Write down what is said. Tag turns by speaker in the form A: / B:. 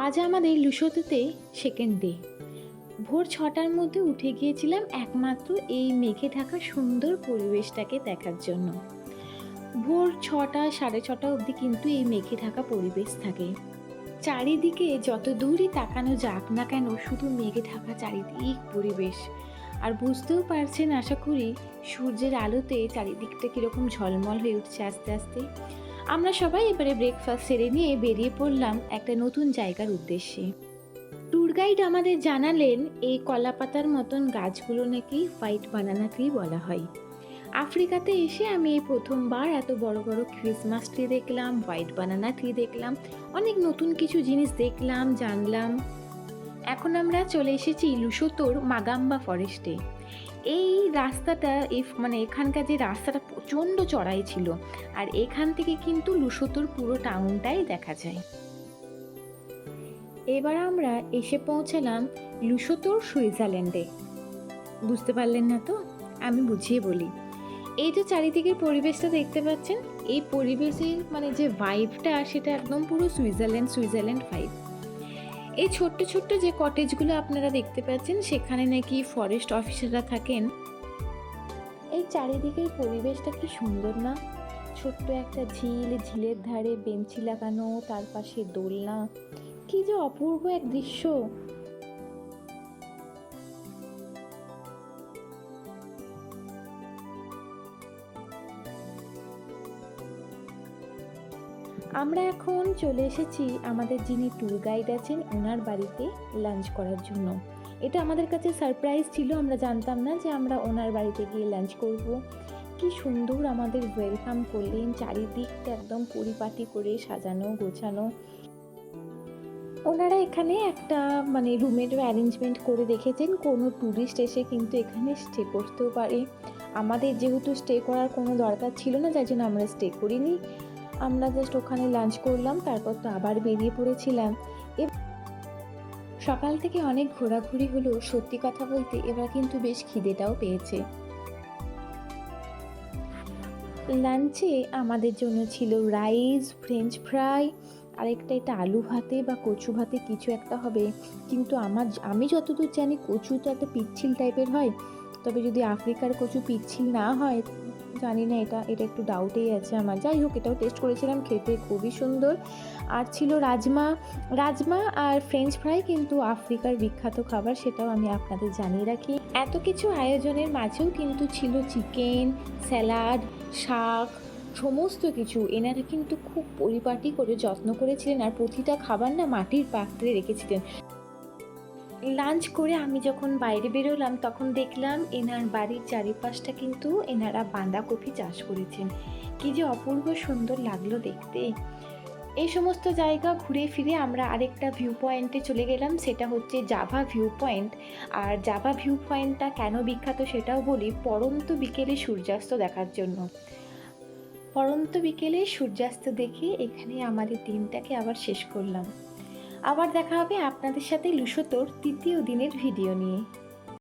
A: আজ আমাদের লুসোতোতে second day. ভোর 6টার মধ্যে উঠে গিয়েছিলাম একমাত্র এই মেঘে ঢাকা সুন্দর পরিবেশটাকে দেখার জন্য। ভোর 6টা 6:30 অবধি কিন্তু এই মেঘে ঢাকা পরিবেশ থাকে। চারিদিকে যত দূরই তাকানো যাক না কেন শুধু মেঘে ঢাকা চারিদিক পরিবেশ। আর বুঝতেও পারছেন আশা করি সূর্যের আলোতে চারিদিকটা কীরকম ঝলমল হয়ে উঠছে আস্তে আস্তে। আমরা সবাই এবারে ব্রেকফাস্ট সেরে নিয়ে বেরিয়ে পড়লাম একটা নতুন জায়গার উদ্দেশ্যে। ট্যুর গাইড আমাদের জানালেন এই কলাপাতার মতন গাছগুলো নাকি হোয়াইট বানানা ট্রি বলা হয়। আফ্রিকাতে এসে আমি এই প্রথমবার এত বড় বড় ক্রিসমাস ট্রি দেখলাম, হোয়াইট বানানা ট্রি দেখলাম, অনেক নতুন কিছু জিনিস দেখলাম, জানলাম। এখন আমরা চলে এসেছি লুসোতোর মাগাম্বা ফরেস্টে। এই রাস্তাটা এখানকার যে রাস্তাটা প্রচণ্ড চড়াই ছিল, আর এখান থেকে কিন্তু লুসোতোর পুরো টাউনটাই দেখা যায়। এবার আমরা এসে পৌঁছালাম লুসোতোর সুইজারল্যান্ডে। বুঝতে পারলেন না তো? আমি বুঝিয়ে বলি। এই যে চারিদিকের পরিবেশটা দেখতে পাচ্ছেন, এই পরিবেশের যে ভাইবটা সেটা একদম পুরো সুইজারল্যান্ড ভাইব। এই ছোট্ট ছোট্ট যে কটেজগুলো আপনারা দেখতে পাচ্ছেন সেখানে নাকি ফরেস্ট অফিসাররা থাকেন। এই চারিদিকের পরিবেশটা কি সুন্দর না? ছোট্ট একটা ঝিলের ধারে বেঞ্চি লাগানো, তার পাশে দোলনা, কি যে অপূর্ব এক দৃশ্য। আমরা এখন চলে এসেছি আমাদের যিনি ট্যুর গাইড আছেন ওনার বাড়িতে লাঞ্চ করার জন্য। এটা আমাদের কাছে সারপ্রাইজ ছিল, আমরা জানতাম না যে আমরা ওনার বাড়িতে গিয়ে লাঞ্চ করব। কি সুন্দর আমাদের ওয়েলকাম করলেন, চারিদিকটা একদম পরিপাটি করে সাজানো গোছানো। ওনারা এখানে একটা রুমেরও অ্যারেঞ্জমেন্ট করে রেখেছেন, কোনো ট্যুরিস্ট এসে কিন্তু এখানে স্টে করতেও পারে। আমাদের যেহেতু স্টে করার কোনো দরকার ছিল না, যার জন্য আমরা স্টে করিনি। আমরা জাস্ট ওখানে লাঞ্চ করলাম, তারপর তো আবার বেরিয়ে পড়েছিলাম। সকাল থেকে অনেক ঘোরাঘুরি হলো, সত্যি কথা বলতে এবার কিন্তু বেশ খিদেটাও পেয়েছে। লাঞ্চে আমাদের জন্য ছিল রাইস, ফ্রেঞ্চ ফ্রাই, আরেকটা এটা আলু ভাতে বা কচু ভাতে কিছু একটা হবে। কিন্তু আমি যতদূর জানি কচু তো একটা পিচ্ছিল টাইপের হয়, তবে যদি আফ্রিকার কচু পিচ্ছিল না হয় জানি না, এটা একটু ডাউটেই আছে আমার। যাই হোক, এটাও টেস্ট করেছিলাম, খেতে খুবই সুন্দর। আর ছিল রাজমা আর ফ্রেঞ্চ ফ্রাই, কিন্তু আফ্রিকার বিখ্যাত খাবার, সেটাও আমি আপনাদের জানিয়ে রাখি। এত কিছু আয়োজনের মাঝেও কিন্তু ছিল চিকেন, স্যালাড, শাক, সমস্ত কিছু। এনারা কিন্তু খুব পরিপাটি করে যত্ন করেছিলেন, আর প্রতিটা খাবার না মাটির পাত্রে রেখেছিলেন। লাঞ্চ করে আমি যখন বাইরে বেরোলাম তখন দেখলাম এনার বাড়ির চারিপাশটা কিন্তু এনারা বাঁধাকপি চাষ করেছেন। কি যে অপূর্ব সুন্দর লাগলো দেখতে। এই সমস্ত জায়গা ঘুরে ফিরে আমরা আরেকটা ভিউ পয়েন্টে চলে গেলাম, সেটা হচ্ছে জাভা ভিউ পয়েন্ট। আর জাভা ভিউ পয়েন্টটা কেন বিখ্যাত সেটাও বলি। পড়ন্ত বিকেলে সূর্যাস্ত দেখার জন্য। পড়ন্ত বিকেলে সূর্যাস্ত দেখে এখানে আমাদের দিনটাকে আবার শেষ করলাম। আবার দেখা হবে আপনাদের সাথে লুসোতোর তৃতীয় দিনের ভিডিও নিয়ে।